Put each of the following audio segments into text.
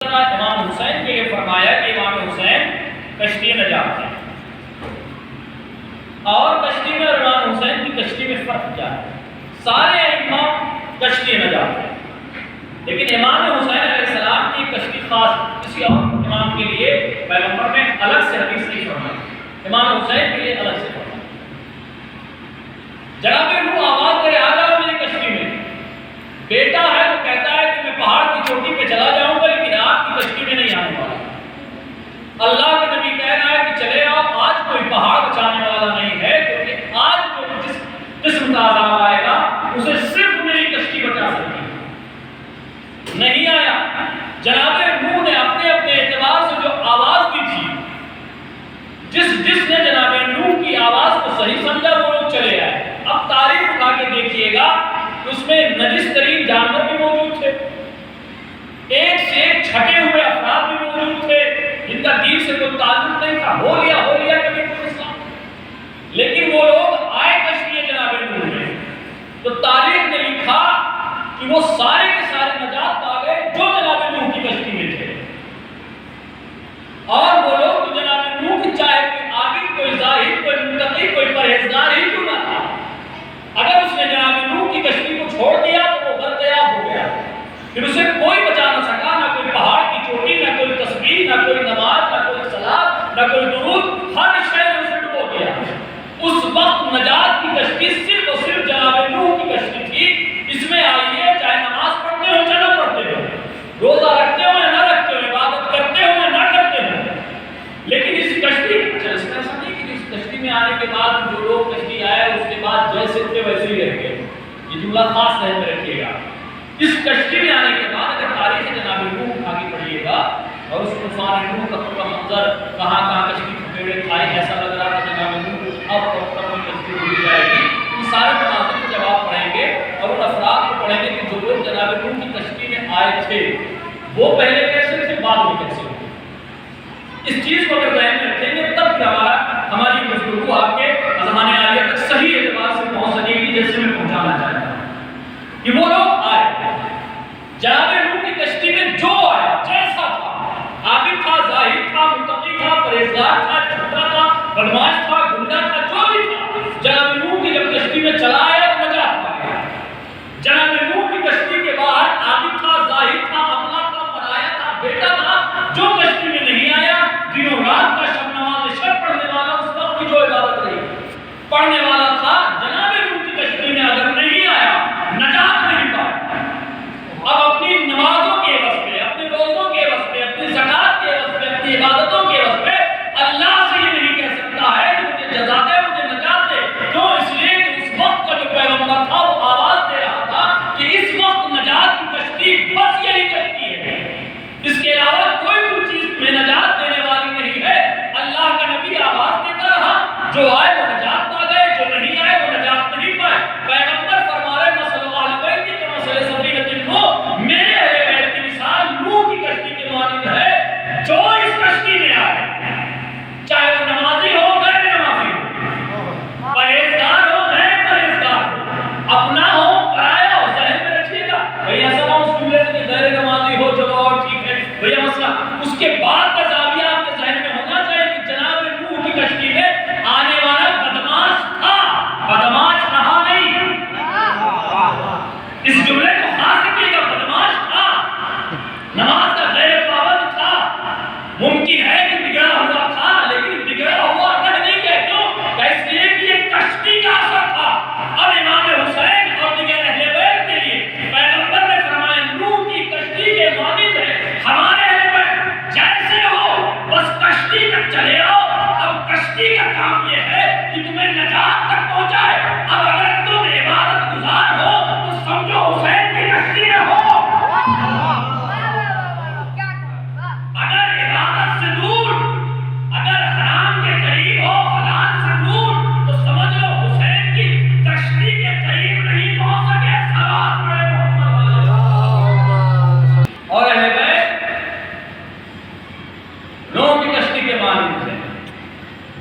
طرح امام حسین کے لیے فرمایا کہ امام حسین کشتی نجات ہے، اور کشتی میں اور امام حسین کی کشتی میں فرق کیا ہے؟ سارے امام کشتی نجات ہے، لیکن امام حسین علیہ السلام کی کشتی خاص کسی اور امام کے لیے پیغمبر نے الگ سے حدیث نہیں فرمائی، امام حسین کے لیے الگ سے فرمائی۔ جناب روح آواز کرے آ جاؤ میری کشتی میں، بیٹا ہے وہ کہتا ہے کہ میں پہاڑ کی چوٹی پہ چلا جاؤں گا لیکن آپ کی کشتی میں نہیں آنے والا۔ اللہ کے نبی کہہ رہا ہے کہ چلے آؤ، آج کوئی پہاڑ بچانے والا نہیں ہے، کیونکہ آج جو جس قسم کا عذاب آئے گا اسے صرف میری کشتی بچا سکتی ہے۔ نہیں آیا۔ جناب نوح نے اپنے اپنے اعتبار سے جو آواز دی تھی، جس نے جناب نوح کی آواز کو صحیح سمجھا وہ لوگ چلے آئے۔ اب تاریخ اٹھا کے دیکھیے گا اس میں نجس ترین جانور بھی موجود تھے، ایک سے ایک چھٹے ہوئے افراد بھی موجود تھے جن کا دین سے کوئی تعلق نہیں تھا، ہو لیا کبھی کوئی اسلام، لیکن وہ لوگ آئے کشتی جناب نوح میں۔ تو تاریخ نے لکھا کہ وہ سارے کے سارے نجات پا گئے جو جناب نوح کی کشتی میں تھے، اور وہ لوگ تو جناب نوح کی چاہے کوئی عابد، کوئی زاہد، کوئی متقی، کوئی پرہیزگار ہی کیوں نہ تھا، اگر اس نے جناب نوح کی کشتی کو چھوڑ دیا تو وہ غرقیاب ہو گیا، پھر اسے کوئی بچا نہ سکا، نہ کوئی پہاڑ کی چوٹی، نہ کوئی تسبیح، نہ کوئی نماز، نہ کوئی صلاۃ، نہ کوئی درود، ہر شے میں اسے ڈبو گیا۔ اس وقت نجات کی کشتی صرف اور صرف جناب نوح کی کشتی تھی۔ اس میں آئیے، چاہے نماز پڑھتے ہو چاہے نہ پڑھتے ہو، روزہ رکھتے ہو یا نہ رکھتے ہو، عبادت کرتے ہو یا نہ کرتے ہو، لیکن اس کشتی اس میں ایسا نہیں کہ اس کشتی میں آنے کے بعد جو لوگ کشتی آئے اس کے بعد جیسے تھے ویسے ہی رہ گئے۔ یہ جملہ خاص ذہن میں رکھیے گا، اس کشتی میں آنے کے بعد اگر تاریخ جناب نوح آگے پڑھیے گا اور اس طوفان نوح کا پورا منظر، کہاں کہاں کشتی پھیڑے کھائے، ایسا لگ رہا تھا جناب نوح اب کشتی ڈوب جائے گی۔ ان سارے مناظر کے جواب پڑھیں گے اور ان افراد کو پڑھیں گے کہ جو لوگ جناب نوح کی کشتی میں آئے تھے وہ پہلے کیسے تھے، بعد میں کیسے ہوئے۔ اس چیز کو اگر ذہن میں رکھیں گے تب پھر ہماری گفتگو آپ کے زمانے عالیہ تک صحیح اعتبار سے پہنچ سکے گی، جیسے میں پہنچانا چاہتا ہوں کہ وہ لوگ آئے جناب نوح کی کشتی میں، جو آیا جیسا تھا، عابد تھا، زاہد تھا، متقی تھا، پرہیزگار تھا، چھوٹا تھا، بدماش تھا، گنڈا تھا، جو بھی تھا، جناب نوح کی جب کشتی میں چلا آیا تو نجات پا گیا۔ جناب نوح کی کشتی کے باہر عابد تھا، زاہد تھا، اپنا تھا، پرایا تھا، بیٹا تھا، جو کشتی میں نہیں آیا، دنوں رات کا شب نماز شب پڑھنے والا، اس وقت کی جو عبادت رہی پڑھنے والا تھا، جناب نوح کی کشتی میں اگر نہیں آیا نجات نہیں پایا۔ اب اپنی نمازوں کے واسطے، اپنے روزوں کے واسطے، اپنی زکات کے واسطے، اپنی عبادتوں کے واسطے اللہ سے یہ نہیں کہہ سکتا ہے کہ مجھے جزا دے، مجھے نجات دے، کیوں؟ اس لیے کہ اس وقت کا جو پیغمبر تھا وہ آواز دے رہا تھا کہ اس وقت نجات کی کشتی بس یہی کشتی ہے، اس کے علاوہ کوئی چیز میں نجات دینے والی نہیں ہے۔ اللہ کا نبی آواز دیتا رہا، جو آئے وہ نجات پا گئے، جو نہیں آئے وہ نجات نہیں پائے۔ پیغمبر فرما رہے مثل اہل بیت کی مثل سفینۃ نوح، میرے اہل بیت کی مثال نوح کی کشتی کے مانند ہے، جو اس کشتی میں آئے، چاہے وہ نمازی ہو غیر نمازی ہو، پرہیزگار ہو غیر پرہیزگار ہو، اپنا ہو پرایا ہو، ذہن میں رکھیے گا۔ بھئی ایسا نہ اس جملے سے کہ غیر نمازی ہو چلو اور ٹھیک ہے بھیا مسئلہ، اس کے بعد کا زاویہ آپ کے ذہن میں ہونا چاہیے کہ جناب نوح کی کشتی میں آنے والا بدماش تھا، بدماش رہا نہیں۔ اس جملے کو خاص رکھیے گا، بدماش تھا، نماز کا غیر پابند تھا، ممکن ہے کہ بگڑا ہوا تھا لیکن بگڑا ہوا رہ نہیں گیا، کیوں؟ اس لیے کہ یہ کشتی کا اثر تھا۔ اب امام حسین اور دیگر اہل بیت کے لیے پیغمبر نے فرمایا نوح کی کشتی کے مانند ہے ہمارے اہل بیت، جیسے ہو بس کشتی تک چلے آؤ۔ اب کشتی کا کام یہ ہے کہ تمہیں نجات تک پہنچائے۔ اب اگر تم عبادت گزار ہو تو سمجھو حسین کی کشتی میں ہو، اگر عبادت سے دور، اگر حرام کے قریب ہو، حلال سے دور، تو سمجھ لو حسین کی کشتی کے قریب نہیں پہنچ سکے۔ سلام پڑھے محمد اور اہل بیت نوح کی کشتی کے مانند ہے۔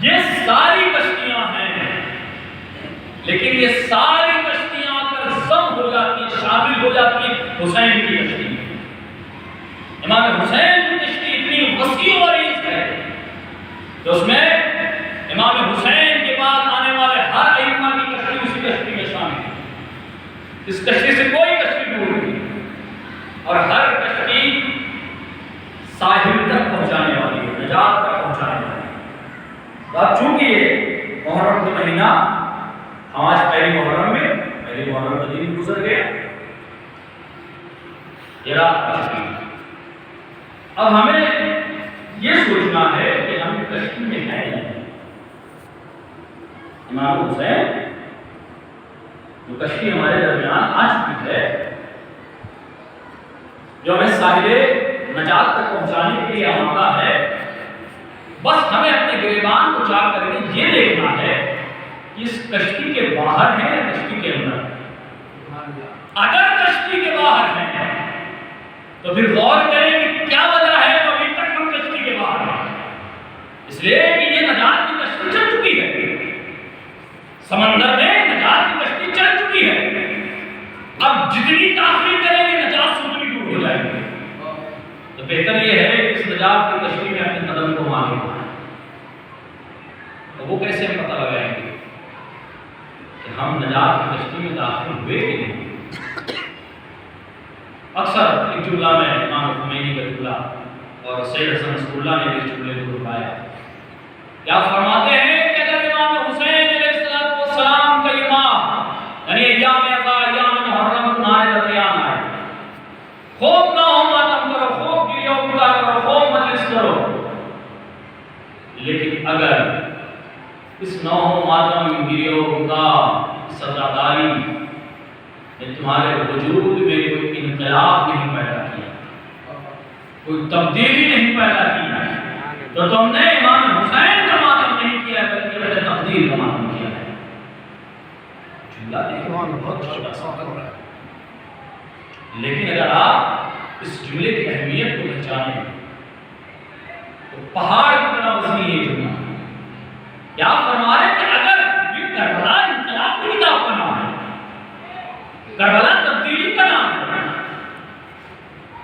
یہ ساری کشتیاں ہیں، لیکن یہ ساری کشتیاں اگر ضم ہو جاتی، شامل ہو جاتی حسین کی کشتی میں، امام حسین اتنی وسیع و عریض ہے کہ اس میں امام حسین کے بعد آنے والے ہر ائمہ کی کشتی اسی کشتی میں شامل ہے. اس کشتی سے کوئی کشتی دور نہیں اور ہر کشتی ساحل تک پہنچانے والی ہے, نجات تک پہنچانے والی ہے. اب چونکہ یہ محرم کا مہینہ ہم آج پہلی محرم کا دن گزر گیا, یہ رات کشتی. اب ہمیں یہ سوچنا ہے کہ ہم کشتی میں ہیں یا نہیں. امام حسین جو کشتی ہمارے درمیان آ چکی ہے, جو ہمیں ساحل نجات تک پہنچانے کے لیے آمادہ ہے, بس ہمیں اپنے گریبان کو چاک کر کے یہ دیکھنا ہے کہ اس کشتی کے باہر ہیں یا کشتی کے اندر. اگر کشتی کے باہر ہیں تو پھر غور کریں کہ کیا وجہ ہے تو ابھی تک ہم کشتی کے باہر ہیں. اس لیے کہ یہ نجات کی کشتی چل چکی ہے, سمندر میں نجات کی کشتی چل چکی ہے. اب جتنی تاخیر کریں گے نجات سے اتنی دور ہو جائے گی. تو بہتر یہ ہے کہ اس نجات کی کشتی میں اپنے قدم کو مارے. تو وہ کیسے ہم پتہ لگائیں گے کہ ہم نجات کی کشتی میں داخل ہوئے کہ نہیں. اکثر ایک جملہ میں امام خمینی کا جملہ اور سید حسن نصر اللہ نے اس جملے کو دہرایا. کیا فرماتے ہیں کہ اگر امام حسین علیہ السلام کا امام یعنی ایام عزا ایام محرم نائے درمیان آئے, خوب نہ ہو ماتم کرو, خوب گریہ بکا کرو, خوب مجلس کرو, لیکن اگر اس نو ماتم گریہ بکا سزاداری نے تمہارے وجود میں کوئی انقلاب نہیں پیدا کیا, کوئی تبدیلی نہیں پیدا کی, تو تم نے امام حسین کا ماتم نہیں کیا بلکہ اپنے تقدیر کا ماتم کیا ہے. جملہ دیکھیں بہت چھوٹا سا ہے, لیکن اگر آپ اس جملے کی اہمیت کو پہچانیں تو پہاڑ کی طرح وسیع یہ جملہ. کیا فرما رہے کہ اگر یہ کربلا انقلاب کی کتاب کا نام ہے, کربلا تبدیلی کا نام ہے,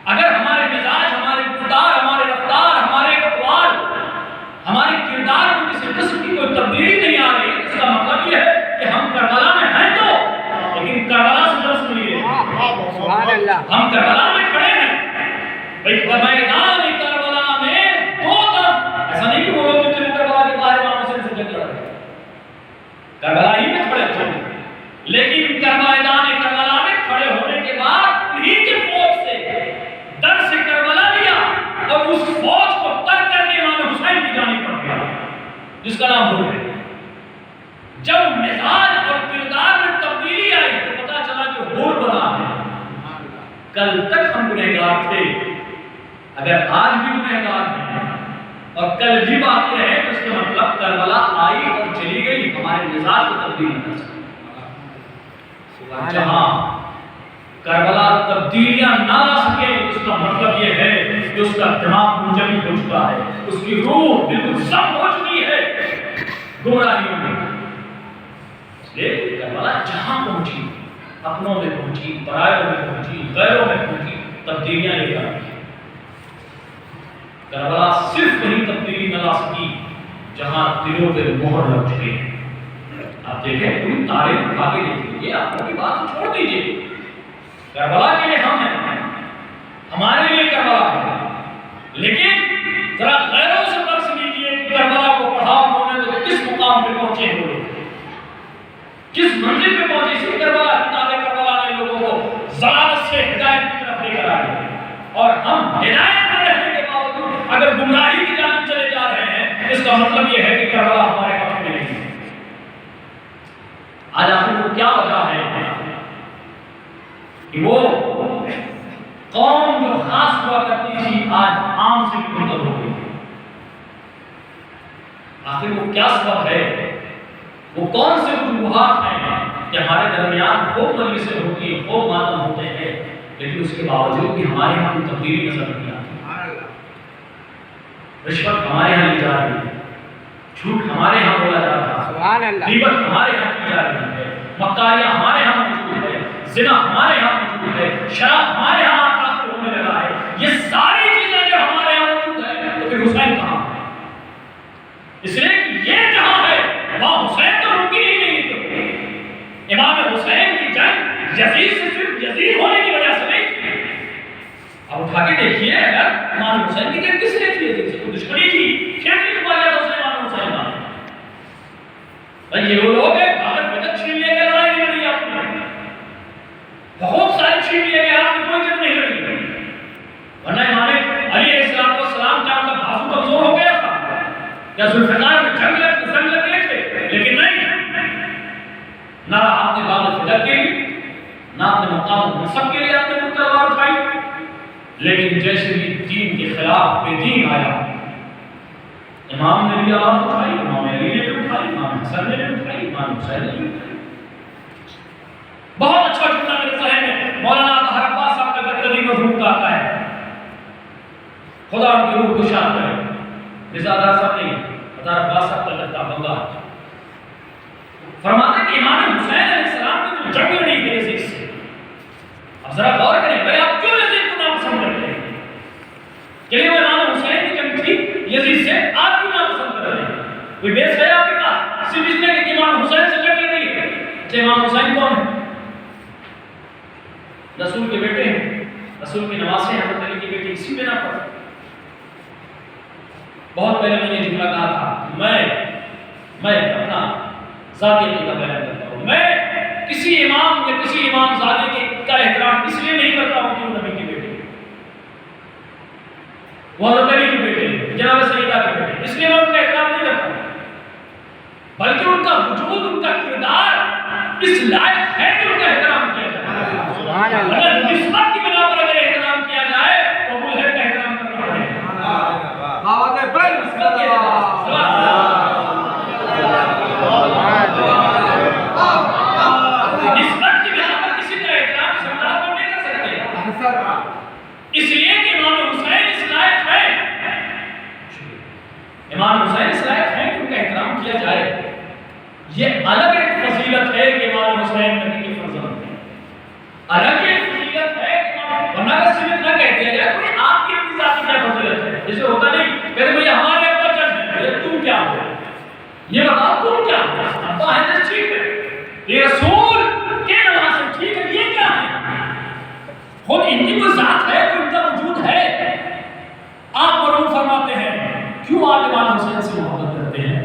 اگر ہمارے مزاج, ہمارے گفتار, ہمارے رفتار, ہمارے اقوال, ہمارے کردار میں کسی قسم کی کوئی تبدیلی نہیں آ رہی, اس کا مطلب یہ ہے کہ ہم کربلا میں ہیں تو, لیکن کربلا سے درس نہیں ہے. ہم کربلا میں کھڑے ہیں بھائی, میدان کربلا میں دو طرف, ایسا نہیں کہ وہ لوگ جو کربلا کے باہر امام حسین سے جنگ لڑ رہے, کربلا ہی میں کھڑے تھے, لیکن میدان کربلا میں کھڑے ہونے کے بعد انہیں کے فوج سے در سے کربلا لیا اور اس فوج کو ترک کر کے امام حسین کی جانب پڑ گیا جس کا نام ہو ہے. جب مزاج اور کردار میں تبدیلی آئی تو پتا چلا کہ ہور بنا ہے. کل تک ہم گنہگار تھے, اگر آج بھی گنہگار ہیں اور کل بھی باقی رہے تو اس کا مطلب کربلا آئی اور چلی گئی, ہمارے مزاج کو تبدیل نہیں کر سکتے. جہاں کربلا تبدیلیاں نہ لا سکے اس کا مطلب یہ ہے کہ اس کا دماغ منجمد ہو چکا ہے, اس کی روح بالکل ضبط ہو چکی ہے گمراہیوں میں. اس لیے کربلا جہاں پہنچی, اپنوں میں پہنچی, پرایوں میں پہنچی, غیروں میں پہنچی, تبدیلیاں لے کر آئی. کربلا صرف وہی تبدیلی نہ لا سکی جہاں دلوں پہ مہر لگ چکے. آپ دیکھیں پوری تاریخ آگے دیکھیے, آپ کی بات چھوڑ دیجیے. کربلا کے لیے ہم ہیں, ہمارے لیے کربلا ہے, لیکن ذرا غیروں سے درس لیجیے کہ کربلا کو پڑھا انہوں نے تو کس مقام پہ پہنچے ہیں, وہ لوگ کس منزل پہ پہنچے. اسی کربلا, کتاب کربلا نے لوگوں کو ضلالت سے ہدایت کی طرف لے کر آئے, اور ہم ہدایت میں رہنے کے باوجود اگر گمراہی کی جانب چلے جا رہے ہیں, اس کا مطلب یہ ہے کہ کربلا ہمارے حق میں نہیں ہے. آج آخر کو کیا وجہ ہے کہ وہ قوم جو خاص ہوا کرتی تھی آج عام سے منتقل ہو گئی؟ آخر وہ کیا سبب ہے؟ وہ کون سے وجوہات ہیں کہ ہمارے درمیان خوب مجلسیں ہوتی ہیں, خوب ماتم ہوتے ہیں, لیکن اس کے باوجود بھی ہمارے یہاں کوئی تبدیلی نظر نہیں آتی. رشوت ہمارے یہاں لی جا رہی ہے, جھوٹ ہمارے یہاں بولا جا رہا ہے, غیبت ہمارے یہاں کی جا رہی ہے, مکاریاں ہمارے یہاں موجود ہے, زنا ہمارے یہاں موجود ہے, شراب ہمارے یہاں کافر ہونے لگا ہے. یہ ساری چیزیں جو ہمارے یہاں موجود ہے لیے اگر امام حسین کی جنگ کس لیے تھی؟ یزید سے کوئی دشمنی تھی، پھر لکھوا دیا تھا اس نے امام حسین کا۔ بھائی یہ وہ لوگ ہیں اگر بدت چھین لے گئے، لڑائی نہیں لڑی آپ نے، بہت سارے چھین لے گئے، آپ نے کوئی جنگ نہیں لڑی، ورنہ امام علی علیہ السلام کا بازو کمزور ہو گیا تھا یا ذوالفقار میں جنگ لگے تھے، لیکن نہیں، نہ آپ نے باب فدق کے لیے، نہ اپنے مقام و منصب کے لیے آپ نے کوئی تلوار اٹھائی، لیکن جیسے بھی دین کے خلاف بے دین آیا، امام نے بھی آواز اٹھائی، امام علی نے بھی اٹھائی، امام حسن نے بھی اٹھائی، امام حسین نے بھی اٹھائی۔ بہت اچھا جملہ میرے ذہن میں مولانا طاہر عباس صاحب کا قدیم مضمون کا آتا ہے، خدا ان کی روح کو شاد کرے، رضا دار صاحب نہیں، طاہر عباس صاحب کا لگتا بنگلہ، فرماتے ہیں کہ امام حسین علیہ السلام نے جو جنگ لڑی ہے یزید سے، اب ذرا غور کریں بھائی آپ کیوں یزید کو ناپسند کرتے ہیں؟ چلیے وہ امام حسین کی جنگ تھی یزید سے، آپ کیوں ناپسند کر رہے ہیں؟ کوئی بیس ہے آپ کے پاس؟ صرف اس لیے کہ امام حسین سے جنگ لڑی ہے۔ اچھا امام حسین کون ہے؟ رسول کے بیٹے ہیں، رسول کے نواسے ہیں، حضرت علی کی بیٹی، اسی میں نہ پڑھ۔ بہت پہلے میں نے جملہ کہا تھا، میں اپنا ذاتی عقیدہ بیان کرتا ہوں، میں کسی امام یا کسی امام زادے کا احترام اس لیے نہیں کرتا ہوں کہ وہ نبی کے بیٹے، وہ حضرت علی کے بیٹے، جناب سیدہ کے بیٹے، اس لیے میں ان کا احترام نہیں کرتا ہوں، بلکہ ان کا وجود، ان کا کردار اس لائق ہے کہ ان کا احترام کیا جائے۔ اگر نسبت کی بنا پر اگر احترام کیا جائے تو وہ ہے کا احترام کرنا پڑے نسبت کی بنا پر کسی کا احترام اس انداز میں نہیں کر سکتے، اس لیے کہ امام حسین اس لائق ہے، امام حسین اس لائق ہے کہ ان کا احترام کیا جائے۔ یہ الگ ایک فضیلت ہے کہ امام حسین نبی کے فرزند ہیں، الگ ایک فضیلت ہے کہ ورنہ اگر صرف نہ کہہ دیا جائے کوئی آپ کی اپنی ذاتی کیا فضیلت ہے، جیسے ہوتا نہیں کہتے بھئی ہمارے ابا جج ہیں، تم کیا ہو، یہ بتاؤ تم کیا ہو، ابا ہے جج ٹھیک ہے، یہ رسول کے نواسے ٹھیک ہے، یہ کیا ہے؟ خود ان کی کوئی ذات ہے، کوئی ان کا وجود ہے۔ آپ مرحوم فرماتے ہیں کیوں آپ امام حسین سے محبت کرتے ہیں،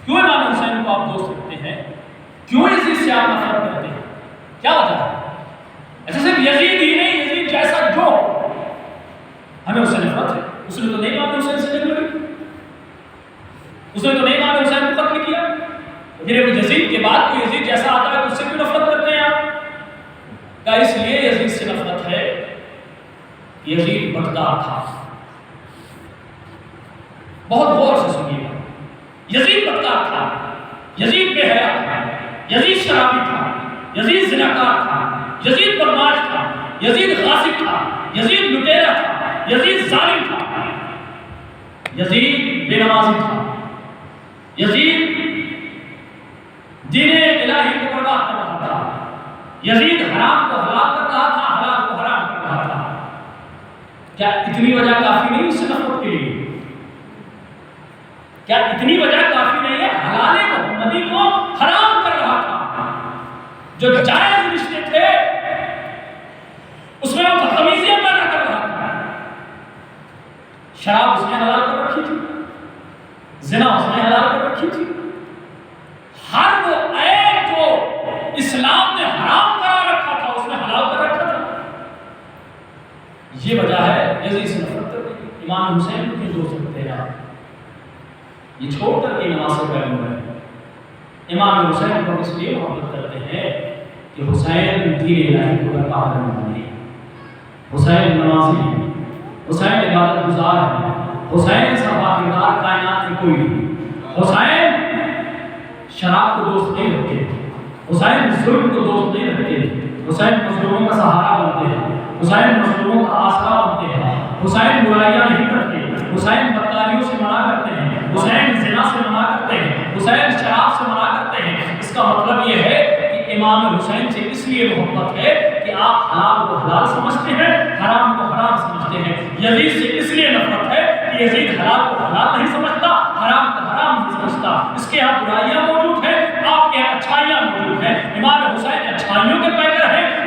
کیوں امام حسین کو آپ دوست رکھتے ہیں، کیوں یزید سے آپ نفرت کرتے ہیں، کیا وجہ ہے؟ ایسا صرف یزید ہی نہیں، یزید جیسا جو ہمیں اس سے نفرت ہے، اس نے تو نہیں امام حسین سے جنگ لڑی، اس نے تو نہیں امام حسین کو قتل کیا، پھر یزید کے بعد کوئی یزید جیسا آتا ہے تو اس سے کیوں نفرت کرتے ہیں آپ؟ کہا اس لیے یزید سے نفرت ہے، یزید بدکار تھا، بہت غور سے سنیے گا، یزید بدکار تھا، یزید بے حیا تھا، یزید شرابی تھا، یزید زناکار تھا، یزید بدمعاش تھا، یزید غاصب تھا، یزید لٹیرا تھا، یزید ظالم تھا، یزید بے نمازی تھا، یزید دین الہی کو برباد کر رہا تھا، یزید حرام کو حلال کر رہا تھا، حلال کو حرام کر رہا تھا۔ کیا اتنی وجہ کافی نہیں اس سے نفرت کے لیے؟ کیا اتنی وجہ کافی نہیں ہے؟ حلال محمدی کو حرام کر رہا تھا، جو جائز رشتے تھے اس میں وہ بدتمیزیاں پیدا کر رہا تھا، شراب اس نے حلال کر رکھی تھی، زنا اس نے حلال کر رکھی تھی، ہر وہ عیب جو اسلام نے حرام کرا رکھا تھا اس نے حلال کر رکھا تھا۔ یہ وجہ ہے یزید سے نفرت کرنے کی۔ امام حسین کو کیوں دوست رکھتے ہیں آپ؟ یہ چھوڑ کر کے نماز سے پیغمبر ہے۔ امام حسین کو اس لیے محبت کرتے ہیں کہ حسین دین الہی کو برپا کرنے والے ہیں، حسین نمازی ہیں، حسین عبادت گزار ہیں، حسین سربراہ کائنات کی کوئی نہیں، حسین شراب کو دوست نہیں رکھتے، حسین ظلم کو دوست نہیں رکھتے، حسین مظلوموں کا سہارا بنتے ہیں، حسین مظلوموں کا آسرا بنتے ہیں، حسین برائیاں نہیں کرتے، حسین بدکاریوں سے منع کرتے ہیں، حسین زنا سے منع کرتے ہیں، حسین شراب سے منع کرتے ہیں۔ اس کا مطلب یہ ہے کہ امام حسین سے اس لیے محبت ہے کہ آپ حلال کو حلال سمجھتے ہیں، حرام کو حرام سمجھتے ہیں۔ یزید سے اس لیے نفرت ہے کہ یزید حلال کو حلال نہیں سمجھتا، حرام کو حرام نہیں سمجھتا۔ اس کے یہاں برائیاں موجود ہیں، آپ کے یہاں اچھائیاں موجود ہیں۔ امام حسین اچھائیوں کے پیکر ہیں،